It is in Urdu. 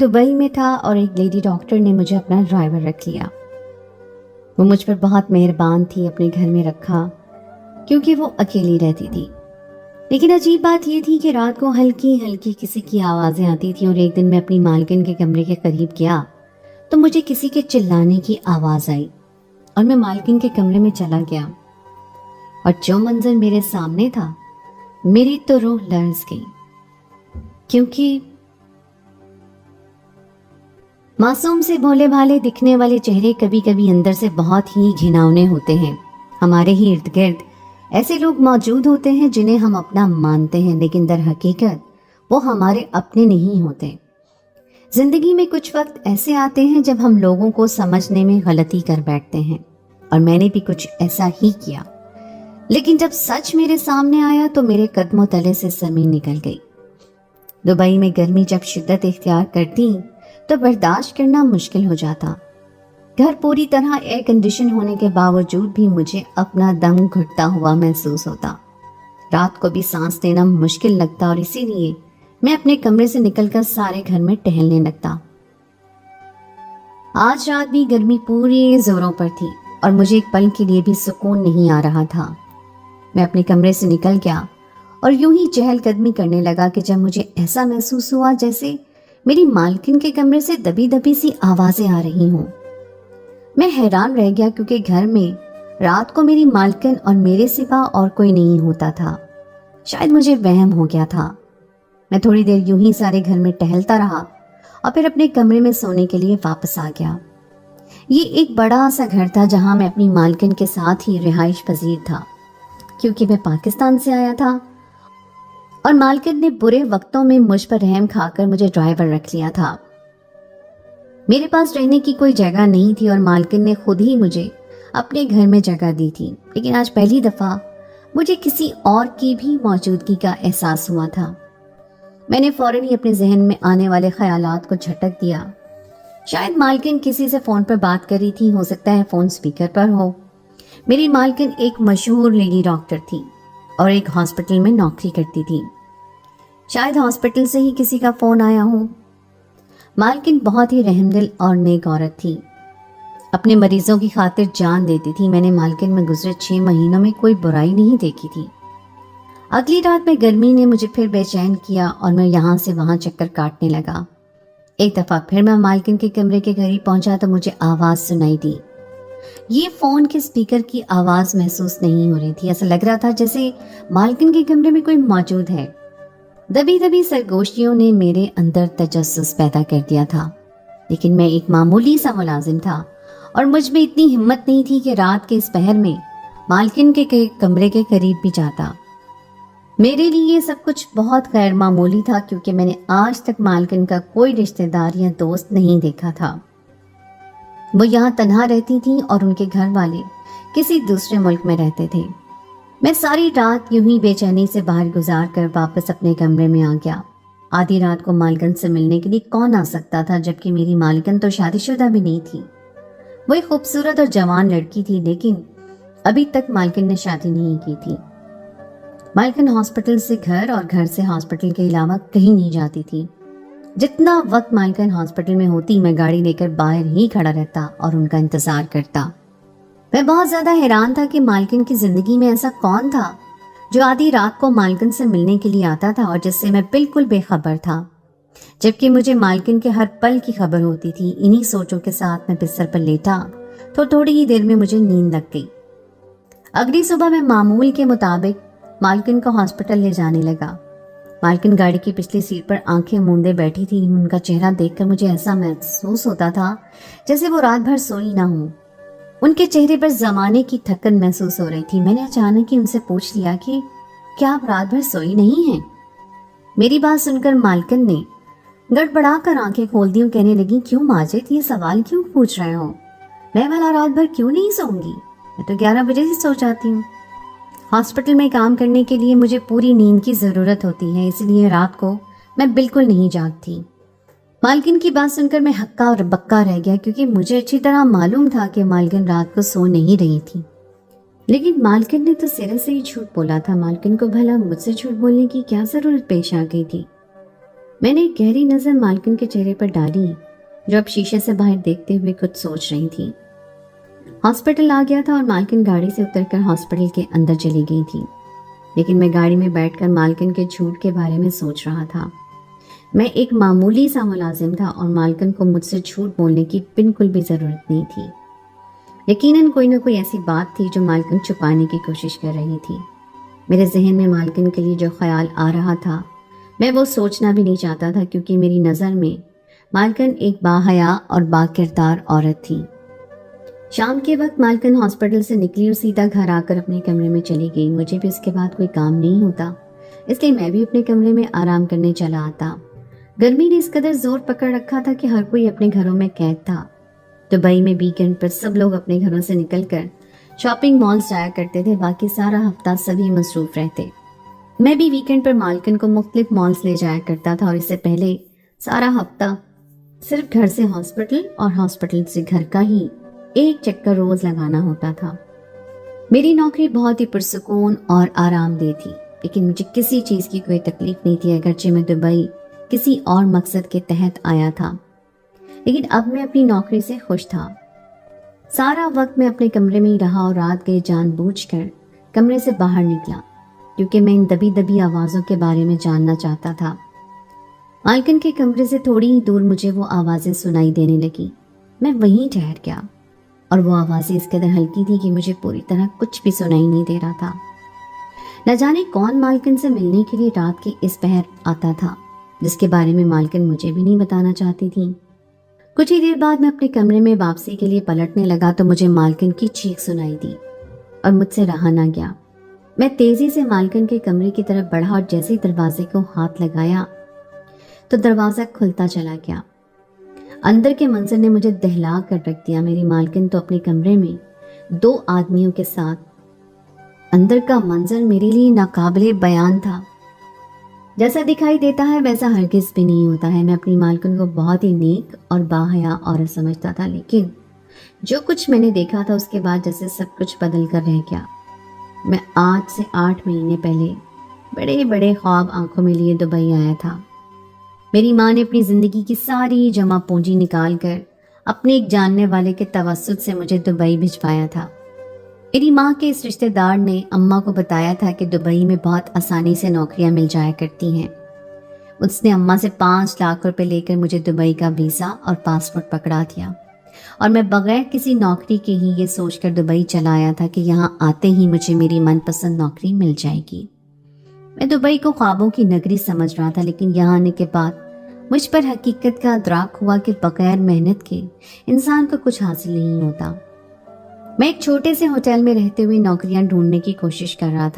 دبئی میں تھا اور ایک لیڈی ڈاکٹر نے مجھے اپنا ڈرائیور رکھ لیا۔ وہ مجھ پر بہت مہربان تھی، اپنے گھر میں رکھا کیونکہ وہ اکیلی رہتی تھی۔ لیکن عجیب بات یہ تھی کہ رات کو ہلکی ہلکی کسی کی آوازیں آتی تھیں، اور ایک دن میں اپنی مالکن کے کمرے کے قریب گیا تو مجھے کسی کے چلانے کی آواز آئی اور میں مالکن کے کمرے میں چلا گیا، اور جو منظر میرے سامنے تھا میری تو روح لرز گئی، کیونکہ معصوم سے بھولے بھالے دکھنے والے چہرے کبھی کبھی اندر سے بہت ہی گھناؤنے ہوتے ہیں۔ ہمارے ہی ارد گرد ایسے لوگ موجود ہوتے ہیں جنہیں ہم اپنا مانتے ہیں، لیکن در حقیقت وہ ہمارے اپنے نہیں ہوتے۔ زندگی میں کچھ وقت ایسے آتے ہیں جب ہم لوگوں کو سمجھنے میں غلطی کر بیٹھتے ہیں، اور میں نے بھی کچھ ایسا ہی کیا۔ لیکن جب سچ میرے سامنے آیا تو میرے قدموں تلے سے زمین نکل گئی۔ دبئی میں گرمی جب شدت اختیار کرتی تو برداشت کرنا مشکل ہو جاتا۔ گھر پوری طرح ایئر کنڈیشن ہونے کے باوجود بھی مجھے اپنا دم گھٹتا ہوا محسوس ہوتا۔ رات کو بھی سانس لینا مشکل لگتا، اور اسی لیے میں اپنے کمرے سے نکل کر سارے گھر میں ٹہلنے لگتا۔ آج رات بھی گرمی پوری زوروں پر تھی اور مجھے ایک پل کے لیے بھی سکون نہیں آ رہا تھا۔ میں اپنے کمرے سے نکل گیا اور یوں ہی چہل قدمی کرنے لگا کہ جب مجھے ایسا محسوس ہوا جیسے میری مالکن کے کمرے سے دبی دبی سی آوازیں آ رہی ہوں۔ میں حیران رہ گیا کیونکہ گھر میں رات کو میری مالکن اور میرے سوا اور کوئی نہیں ہوتا تھا۔ شاید مجھے وہم ہو گیا تھا۔ میں تھوڑی دیر یوں ہی سارے گھر میں ٹہلتا رہا اور پھر اپنے کمرے میں سونے کے لیے واپس آ گیا۔ یہ ایک بڑا سا گھر تھا جہاں میں اپنی مالکن کے ساتھ ہی رہائش پذیر تھا، کیونکہ میں پاکستان سے آیا تھا اور مالکن نے برے وقتوں میں مجھ پر رحم کھا کر مجھے ڈرائیور رکھ لیا تھا۔ میرے پاس رہنے کی کوئی جگہ نہیں تھی اور مالکن نے خود ہی مجھے اپنے گھر میں جگہ دی تھی، لیکن آج پہلی دفعہ مجھے کسی اور کی بھی موجودگی کا احساس ہوا تھا۔ میں نے فوراً ہی اپنے ذہن میں آنے والے خیالات کو جھٹک دیا۔ شاید مالکن کسی سے فون پر بات کر رہی تھی، ہو سکتا ہے فون سپیکر پر ہو۔ میری مالکن ایک مشہور لیڈی ڈاکٹر تھی اور ایک ہاسپٹل میں نوکری کرتی تھی۔ شاید ہاسپٹل سے ہی کسی کا فون آیا ہو۔ مالکن بہت ہی رحم دل اور نیک عورت تھی، اپنے مریضوں کی خاطر جان دیتی تھی۔ میں نے مالکن میں گزرے 6 مہینوں میں کوئی برائی نہیں دیکھی تھی۔ اگلی رات میں گرمی نے مجھے پھر بے چین کیا اور میں یہاں سے وہاں چکر کاٹنے لگا۔ ایک دفعہ پھر میں مالکن کے کمرے کے قریب پہنچا تو مجھے آواز سنائی دی۔ یہ فون کے سپیکر کی آواز محسوس نہیں ہو رہی تھی، ایسا لگ رہا تھا جیسے مالکن کے کمرے میں کوئی موجود ہے۔ دبی دبی سرگوشیوں نے میرے اندر تجسس پیدا کر دیا تھا، لیکن میں ایک معمولی سا ملازم تھا اور مجھ میں اتنی ہمت نہیں تھی کہ رات کے اس پہر میں مالکن کے کمرے کے قریب بھی جاتا۔ میرے لیے یہ سب کچھ بہت غیر معمولی تھا، کیونکہ میں نے آج تک مالکن کا کوئی رشتہ دار یا دوست نہیں دیکھا تھا۔ وہ یہاں تنہا رہتی تھی اور ان کے گھر والے کسی دوسرے ملک میں رہتے تھے۔ میں ساری رات یوں ہی بے چینی سے باہر گزار کر واپس اپنے کمرے میں آ گیا۔ آدھی رات کو مالکن سے ملنے کے لیے کون آ سکتا تھا، جبکہ میری مالکن تو شادی شدہ بھی نہیں تھی۔ وہ ایک خوبصورت اور جوان لڑکی تھی، لیکن ابھی تک مالکن نے شادی نہیں کی تھی۔ مالکن ہاسپٹل سے گھر اور گھر سے ہاسپٹل کے علاوہ کہیں نہیں جاتی تھی۔ جتنا وقت مالکن ہاسپٹل میں ہوتی میں گاڑی لے کر باہر ہی کھڑا رہتا اور ان کا انتظار کرتا۔ میں بہت زیادہ حیران تھا کہ مالکن کی زندگی میں ایسا کون تھا جو آدھی رات کو مالکن سے ملنے کے لیے آتا تھا اور جس سے میں بالکل بے خبر تھا، جبکہ مجھے مالکن کے ہر پل کی خبر ہوتی تھی۔ انہی سوچوں کے ساتھ میں بستر پر لیٹا تو تھوڑی ہی دیر میں مجھے نیند لگ گئی۔ اگلی صبح میں معمول کے مطابق مالکن کو ہاسپٹل لے جانے لگا۔ مالکن گاڑی کی پچھلی سیٹ پر آنکھیں موندے بیٹھی تھی۔ ان کا چہرہ دیکھ کر مجھے ایسا محسوس ہوتا تھا جیسے وہ رات بھر سوئی نہ ہوں۔ ان کے چہرے پر زمانے کی تھکن محسوس ہو رہی تھی۔ میں نے اچانک ہی ان سے پوچھ لیا کہ کیا آپ رات بھر سوئی نہیں ہیں؟ میری بات سن کر مالکن نے گڑبڑا کر آنکھیں کھول دی اور کہنے لگی، کیوں ماجد، یہ سوال کیوں پوچھ رہے ہو؟ میں بھلا رات بھر کیوں نہیں سوؤں گی؟ میں تو 11 بجے سے سو جاتی ہوں۔ ہاسپٹل میں کام کرنے کے لیے مجھے پوری نیند کی ضرورت ہوتی ہے، اس لیے رات کو میں بالکل نہیں جاگتی۔ مالکن کی بات سن کر میں ہکا اور بکا رہ گیا، کیونکہ مجھے اچھی طرح معلوم تھا کہ مالکن رات کو سو نہیں رہی تھی۔ لیکن مالکن نے تو سرے سے ہی جھوٹ بولا تھا۔ مالکن کو بھلا مجھ سے جھوٹ بولنے کی کیا ضرورت پیش آ گئی تھی؟ میں نے ایک گہری نظر مالکن کے چہرے پر ڈالی جو اب شیشے سے باہر دیکھتے ہوئے کچھ سوچ رہی تھی۔ ہاسپٹل آ گیا تھا اور مالکن گاڑی سے اتر کر ہاسپٹل کے اندر چلی گئی تھی، لیکن میں گاڑی میں بیٹھ کر مالکن کے جھوٹ کے بارے میں سوچ رہا تھا۔ میں ایک معمولی سا ملازم تھا اور مالکن کو مجھ سے جھوٹ بولنے کی بالکل بھی ضرورت نہیں تھی۔ یقیناً کوئی نہ کوئی ایسی بات تھی جو مالکن چھپانے کی کوشش کر رہی تھی۔ میرے ذہن میں مالکن کے لیے جو خیال آ رہا تھا میں وہ سوچنا بھی نہیں چاہتا تھا، کیونکہ میری نظر میں مالکن ایک باحیا اور با کردار عورت تھی۔ شام کے وقت مالکن ہاسپٹل سے نکلی اور سیدھا گھر آ کر اپنے کمرے میں چلی گئی۔ مجھے بھی اس کے بعد کوئی کام نہیں ہوتا، اس لیے میں بھی اپنے کمرے میں آرام کرنے چلا آتا۔ گرمی نے اس قدر زور پکڑ رکھا تھا کہ ہر کوئی اپنے گھروں میں قید تھا۔ دبئی میں ویکینڈ پر سب لوگ اپنے گھروں سے نکل کر شاپنگ مالز جایا کرتے تھے، باقی سارا ہفتہ سبھی مصروف رہتے۔ میں بھی ویکینڈ پر مالکن کو مختلف مالز لے جایا کرتا تھا، اور اس سے پہلے سارا ہفتہ صرف گھر سے ہاسپٹل اور ہاسپٹل سے گھر کا ہی ایک چکر روز لگانا ہوتا تھا۔ میری نوکری بہت ہی پرسکون اور آرام دہ تھی، لیکن مجھے کسی چیز کی کوئی تکلیف نہیں تھی، اگرچہ میں دبئی کسی اور مقصد کے تحت آیا تھا، لیکن اب میں اپنی نوکری سے خوش تھا۔ سارا وقت میں اپنے کمرے میں ہی رہا اور رات گئے جان بوجھ کر کمرے سے باہر نکلا، کیونکہ میں ان دبی دبی آوازوں کے بارے میں جاننا چاہتا تھا۔ مالکن کے کمرے سے تھوڑی ہی دور مجھے وہ آوازیں سنائی دینے لگی۔ میں وہیں ٹھہر گیا، اور وہ آوازیں اس قدر ہلکی تھی کہ مجھے پوری طرح کچھ بھی سنائی نہیں دے رہا تھا۔ نہ جانے کون مالکن سے ملنے کے لیے رات کے اس پہر آتا تھا، جس کے بارے میں مالکن مجھے بھی نہیں بتانا چاہتی تھی۔ کچھ ہی دیر بعد میں اپنے کمرے میں واپسی کے لیے پلٹنے لگا تو مجھے مالکن کی چیخ سنائی دی اور مجھ سے رہا نہ گیا۔ میں تیزی سے مالکن کے کمرے کی طرف بڑھا اور جیسے ہی دروازے کو ہاتھ لگایا تو دروازہ کھلتا چلا گیا۔ اندر کے منظر نے مجھے دہلا کر رکھ دیا۔ میری مالکن تو اپنے کمرے میں 2 آدمیوں کے ساتھ، اندر کا منظر میرے لیے ناقابل بیان تھا۔ جیسا دکھائی دیتا ہے ویسا ہرگز بھی نہیں ہوتا ہے۔ میں اپنی مالکن کو بہت ہی نیک اور باحیا عورت سمجھتا تھا، لیکن جو کچھ میں نے دیکھا تھا اس کے بعد جیسے سب کچھ بدل کر رہ گیا۔ میں آج سے 8 مہینے پہلے بڑے بڑے خواب آنکھوں میں لیے دبئی آیا تھا۔ میری ماں نے اپنی زندگی کی ساری جمع پونجی نکال کر اپنے ایک جاننے والے کے توسط سے مجھے دبئی بھجوایا تھا۔ میری ماں کے اس رشتہ دار نے اماں کو بتایا تھا کہ دبئی میں بہت آسانی سے نوکریاں مل جایا کرتی ہیں۔ اس نے اماں سے 5 لاکھ روپے لے کر مجھے دبئی کا ویزا اور پاسپورٹ پکڑا دیا، اور میں بغیر کسی نوکری کے ہی یہ سوچ کر دبئی چلا آیا تھا کہ یہاں آتے ہی مجھے میری من پسند نوکری مل جائے گی۔ میں دبئی کو خوابوں کی نگری سمجھ رہا تھا، لیکن یہاں آنے کے بعد مجھ پر حقیقت کا ادراک ہوا کہ بغیر محنت کے انسان کو کچھ حاصل نہیں ہوتا۔ میں ایک چھوٹے سے ہوٹل میں رہتے ہوئے نوکریاں ڈھونڈنے کی کوشش کر رہا تھا۔